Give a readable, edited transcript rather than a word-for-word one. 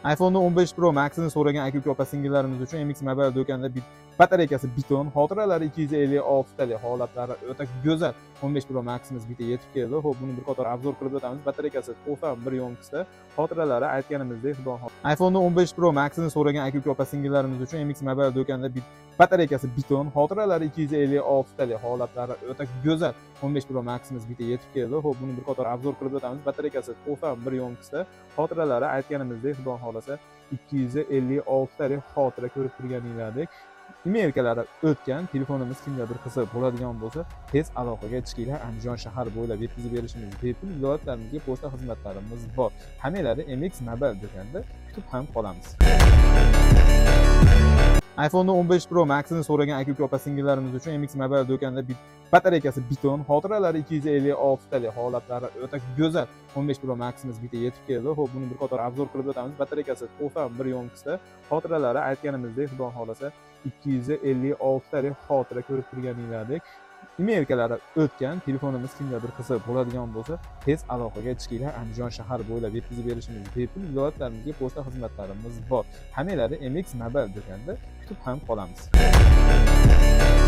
iPhone 15 Pro Max'ini so'ragan aka-uka opa-singillarimiz uchun MX Mobile do'konida batareykasi biton, xotiralari 256 talik holatlari o'ta go'zal 15 Pro Max'imiz bitta yetib keldi. Xo'p, buni bir qator obzor qilib o'tamiz. Batareykasi 91 yonkisda, xotiralari aytganimizdek xudo xohlasa. iPhone 15 Pro Max'ini so'ragan aka-uka opa-singillarimiz uchun MX Mobile do'konida batareykasi biton, xotiralari 256 talik holatlari o'ta go'zal 15 Pro Max'imiz bitta yetib keldi. Xo'p, buni bir qator obzor qilib o'tamiz. Batareykasi 91 yonkisda, xotiralari aytganimizdek xudo xohlasa 256 talik xotira ko'rib turganinglardek emailkalari o'tgan. Telefonimiz kimgadir qiziq bo'ladigan bo'lsa, tez aloqaga chiqinglar. Andijon shahar bo'ylab yetkazib berishimiz bepul. Viloyatlarimizga pochta xizmatlarimiz bor. Hammanglarni MX Mobile do'konida kutib ham qolamiz. iPhone 15 Pro Max'ini so'ragan aka-uka opa-singillarimiz uchun MX Mobile do'konida batareykasi biton, xotiralari 256 talik holatlari o'ta go'zal 15 Pro Max'imiz bitta yetib keldi. Xo'p, buni bir qator obzor qilib o'tamiz. Batareykasi 91 yonkisda, xotiralari aytganimizdek xudo xohlasa 256 talik xotira ko'rib turganinglardek emailkalari o'tgan. Telefonimiz kimgadir qiziq bo'ladigan bo'lsa, tez aloqaga chiqinglar. Andijon shahar bo'ylab yetkazib berishimiz bepul. Viloyatlarimizga pochta xizmatlarimiz bor. Hammanglarni MX Mobile do'konida kutib ham qolamiz.